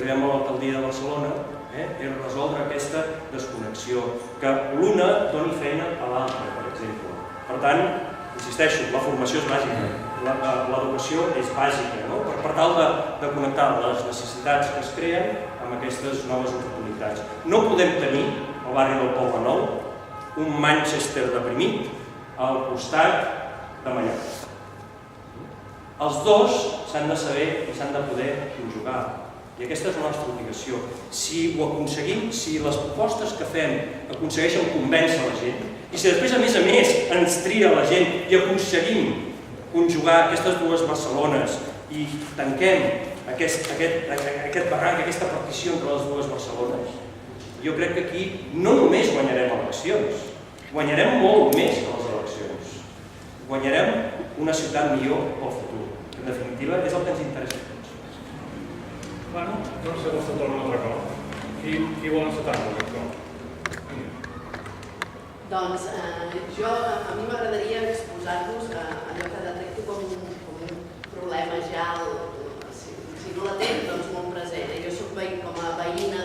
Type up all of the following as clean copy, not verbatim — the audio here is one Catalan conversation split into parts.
arribem a l'alcaldia de Barcelona és resoldre aquesta desconnexió, que l'una doni feina a l'altra, per exemple. Per tant, insisteixo, la formació és bàsica, l'educació és bàsica, per tal de connectar les necessitats que es creen amb aquestes noves oportunitats. No podem tenir, al barri del Poble Nou, un Manchester deprimit al costat de Mallorca. Els dos s'han de saber i s'han de poder conjugar. I aquesta és la nostra obligació. Si ho aconseguim, si les propostes que fem aconsegueixen convèncer la gent, i si després, a més, ens tria la gent i aconseguim conjugar aquestes dues Barcelones i tanquem aquest barranc, aquesta partició entre les dues Barcelones, jo crec que aquí no només guanyarem eleccions, guanyarem molt més que les eleccions. Guanyarem una ciutat millor pel futur. En definitiva, és el que ens interessa a tots. Bueno, no sé si torna un altre cop. Qui vol encetar-lo, aquest cop? Doncs a mi m'agradaria exposar-vos allò que detecto com un problema ja, si no latent, doncs molt present. Jo soc com a veïna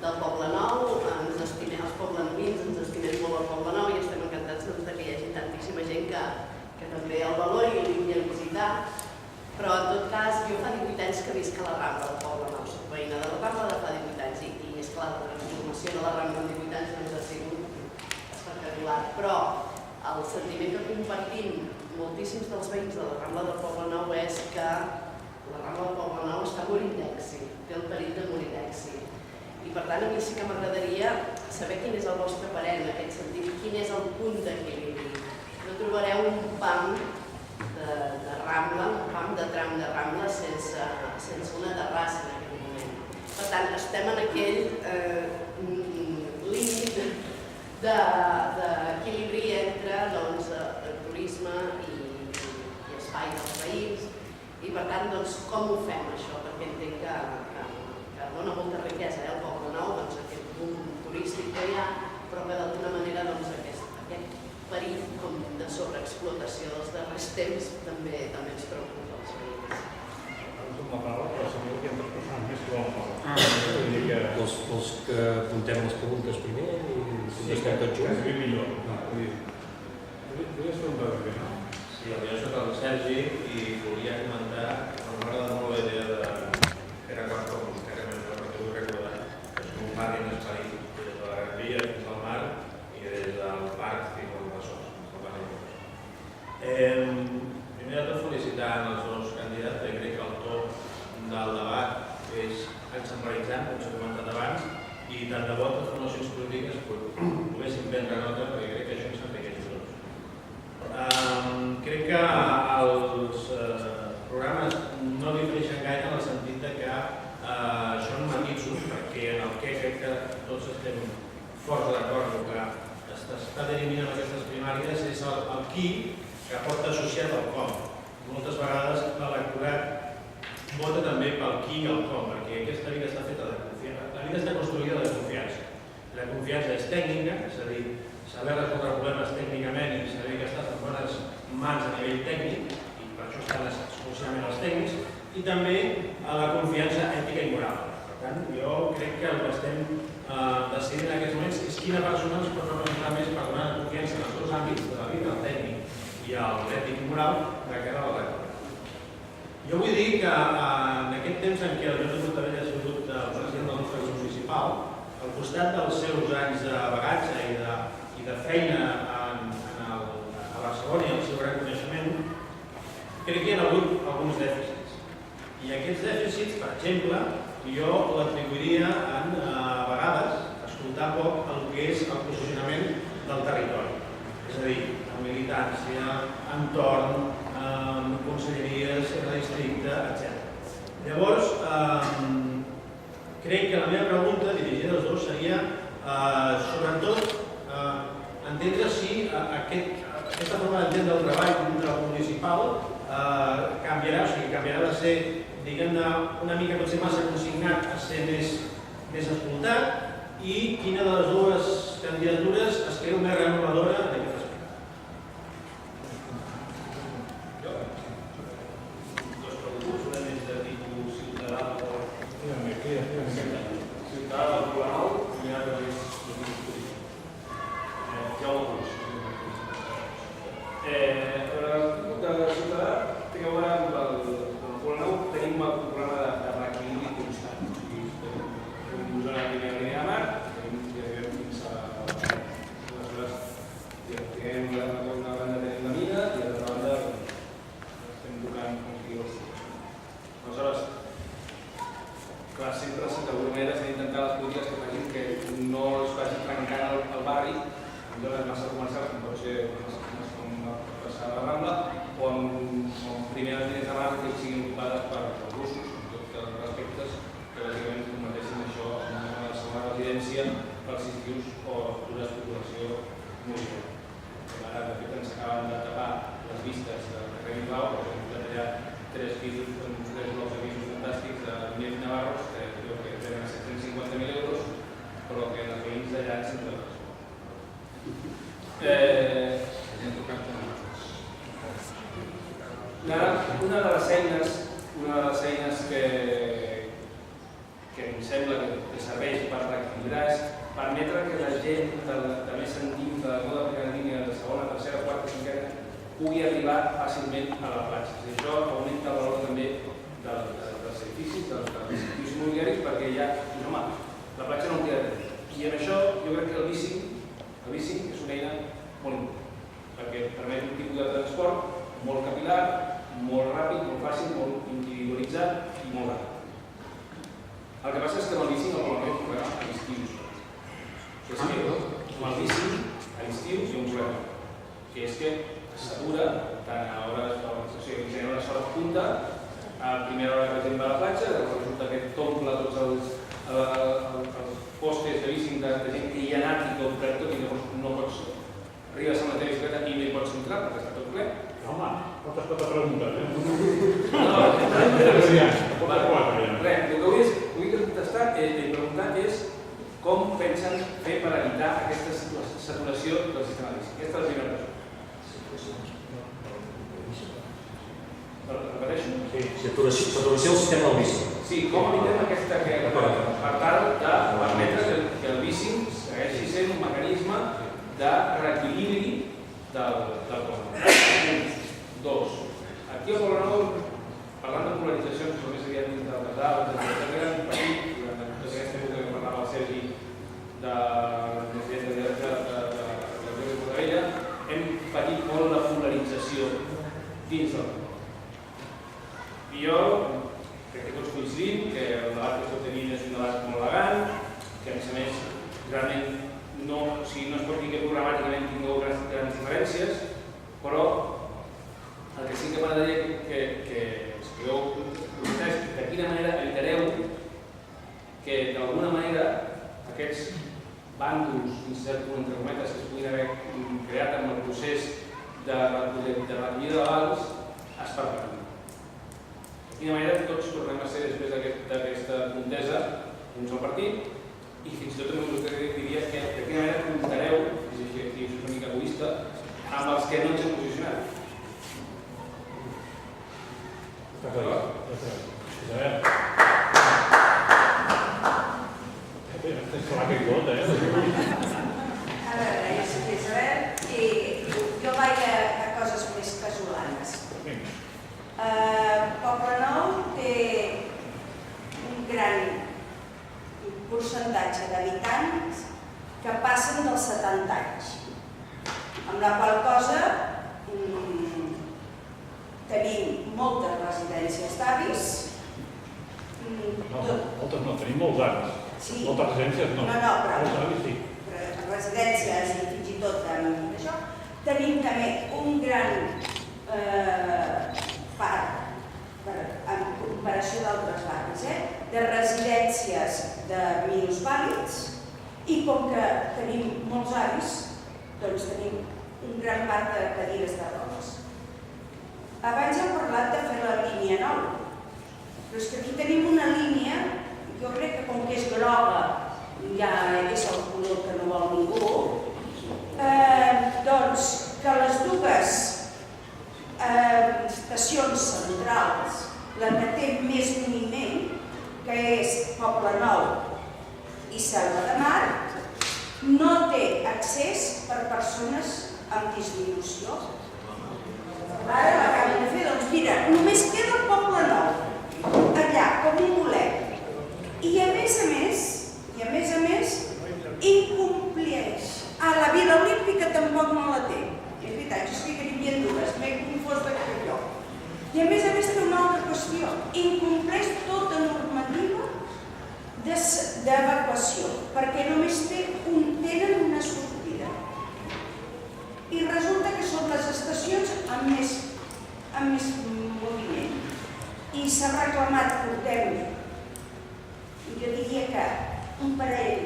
del Poble Nou, ens estimem els poblenovins, ens estimem molt el Poble Nou i estem encantats que hi hagi tantíssima gent que també el valori i el vingui a visitar. Però en tot cas, jo fa 18 anys que visc a la Rambla del Poble Nou, soc veïna de la Rambla de fa 18 anys i és clar, la transformació de la Rambla en 18 anys doncs ha sigut espectacular, però el sentiment que compartim moltíssims dels veïns de la Rambla del Poble Nou és que la Rambla del Poble Nou està morint d'èxit, té el perill de morir d'èxit. I per tant, a mi sí que m'agradaria saber quin és el vostre parer en aquest sentit, quin és el punt d'equilibri. No trobareu un pam de Rambla, un pam de tram de Rambla sense una terrassa en aquest moment. Per tant, estem en aquell límit d'equilibri entre turisme i espai dels veïns i per tant, com ho fem això? Perquè entenc que dona molta riquesa el Poble Nou, aquest boom turístic que hi ha, però que d'alguna manera aquest perill de sobreexplotació dels darrers temps també ens preocupa als veïns. La paraula, però segur que hi ha altres persones més que volen parlar. Vols que apuntem les preguntes primer i contestem tots junts? Sí, millor. Volies preguntar primer, no? Sí, jo soc el Sergi i volia comentar que m'agrada molt la idea de Pere Quart com vostè que més ho vull recordar, que és un barri en espai des de la Gran Via fins al mar i des del parc fins al Besòs. Primer de tot felicitar els dos candidats, perquè crec que el to del debat és exemplaritzant, com s'ha comentat abans, i tant de bo que les formacions polítiques poguessin prendre nota, perquè crec que això ens enriqueix tots. Crec que els programes no difereixen gaire en el sentit que són matisos, perquè en el que crec que tots estem força d'acord el que s'està dirimint en aquestes primàries és el qui que porta associat al com. Moltes vegades l'electorat vota també pel qui i el com, perquè aquesta vida està feta de confiança. La vida està construïda de confiança. La confiança és tècnica, és a dir, saber resoldre problemes tècnicament i saber que estàs en bones mans a nivell tècnic, i per això estan exclusivament els tècnics, i també la confiança ètica i moral. Per tant, jo crec que el que estem decidint en aquests moments és quina persona ens pot representar més per donar confiança en els dos àmbits de la vida, el tècnic i l'ètic i moral, de cara a l'electorat. Jo vull dir que en aquest temps en què el Jordi Portabella ha sigut president del nostre grup municipal, al costat dels seus anys de bagatge i de feina a Barcelona i el seu gran coneixement, crec que hi ha hagut alguns dèficits. I aquests dèficits, per exemple, jo l'atribuiria a vegades escoltar poc el que és el posicionament del territori. És a dir, en militància, entorn, conselleries, districte, etc. Llavors, crec que la meva pregunta dirigida als dos seria, sobretot, entendre si aquesta forma d'entendre el treball dintre el municipal canviarà, o sigui, canviarà de ser, diguem-ne, una mica potser massa consignat a ser més escoltat i quina de les dues candidatures es creu més renovadora d'aquest aspecte. Dos preguntes, una més de tipus ciutadà o... clar, sempre d'alguna manera s'han d'intentar les polítiques que facin que no es vagi trencant el barri en zones massa comercials, com pot ser com passar a la Rambla, o en primeres línies de barri que siguin ocupades per russos, amb tots els respectes, que bàsicament converteixin això en una segona residència pels estius o futures població municipal. Ara, de fet, ens acaben de tapar les vistes del carrer Bilbao, perquè hem detallat 3 pisos, 3 blocs de pisos fantàstics de Núñez Navarros, que jo crec que tenen 750.000 euros, però que els veïns d'allà se'n troben. Una de les eines que em sembla que serveix per reequilibrar és permetre que la gent de més endins de no de primera línia, de segona, tercera, quarta, cinquena, pugui arribar fàcilment a la platja. Això augmenta el valor també dels edificis, dels edificis immobiliaris, perquè ja, home, la platja no en queda res. I en això jo crec que el bicing és una eina molt important, perquè permet un tipus de transport molt capil·lar, molt ràpid, molt fàcil, molt individualitzat i molt ràpid. El que passa és que amb el bicing el problema és un problema a l'estiu. És que amb el bicing a l'estiu hi ha un problema, que és que s'atura tant a hores, o sigui, que genera una sola punta, a primera hora que gent va a la platja, resulta que t'omple tots els postes de bicing de gent que hi ha anat i tot per tot i no pots arribes a la teva bicicleta i no hi pots entrar perquè està tot ple. Home, quantes preguntes, No, res, el que vull contestar i preguntar és com pensen fer per evitar aquesta saturació del sistema de bicing. Aquesta és la primera cosa. Repeteixo? Saturació del sistema del bicing. Sí, com evitem aquesta per tal de permetre que el bicing segueixi sent un mecanisme de reequilibri del Poblenou. 2. Aquí al Poblenou, parlant de polaritzacions, però més aviat dins del casal, etcètera, durant tota aquesta època que parlava el Sergi de la Portavella, hem patit molt la polarització dins del Poblenou. I jo crec que tots coincidim que el debat que estem tenint és un debat molt elegant, que a més realment no es pot dir que programàticament tingueu grans diferències, però el que sí que m'agradaria que expliqueu és de quina manera evitareu que d'alguna manera aquests bàndols, entre cometes, que es puguin haver creat amb el procés de recollida de vals es perpetuïn. De quina manera tots tornem a ser, després d'aquesta contesa, un sol partit, i fins i tot també diria que de quina manera comptareu, és una mica egoista, amb els que no ens hem posicionat. Està clar. Isabel. És clar que hi tot, A veure, jo soc Isabel i jo vaig a coses més casolanes. Poblenou té un gran percentatge d'habitants que passen dels 70 anys, amb la qual cosa tenim moltes residències d'avis. Moltes no, tenim molts avis. Moltes residències no. Molts avis sí. Residències i fins i tot amb això. Tenim també un gran parc, en comparació d'altres barris, de residències de minusvàlids, i com que tenim molts avis, doncs tenim un gran parc de cadires de rodes. Abans hem parlat de fer la línia 9, però és que aquí tenim una línia, jo crec que com que és groga, ja és el color que no vol ningú, doncs que les dues estacions centrals, la que té més moviment, que és Poblenou i Selva de Mar, no té accés per persones amb disminució. Ara l'acabem de fer, doncs mira, només queda el Poblenou, allà, com un bolet. I a més, incompleix. La Vila Olímpica tampoc no la té. És veritat, jo estic en dues, m'he confós de lloc. I a més té una altra qüestió. Incompleix tota normativa s'ha reclamat, portem, jo diria que un parell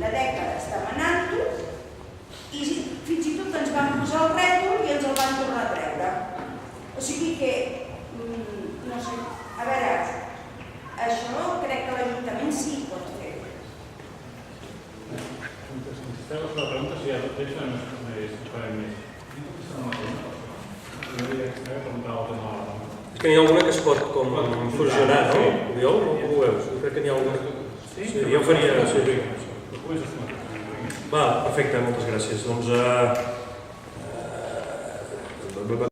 de dècades demanant-ho, i fins i tot ens van posar el rètol i ens el van tornar a treure. O sigui que, no sé, a veure, això crec que l'Ajuntament sí pot fer. Insisteix la pregunta si hi ha tot ells més farem més. És que n'hi ha alguna que es pot com fusionar, no? Oriol, com ho veus? Jo crec que n'hi ha alguna... Sí, jo ho faria... Va, perfecte, moltes gràcies. Doncs...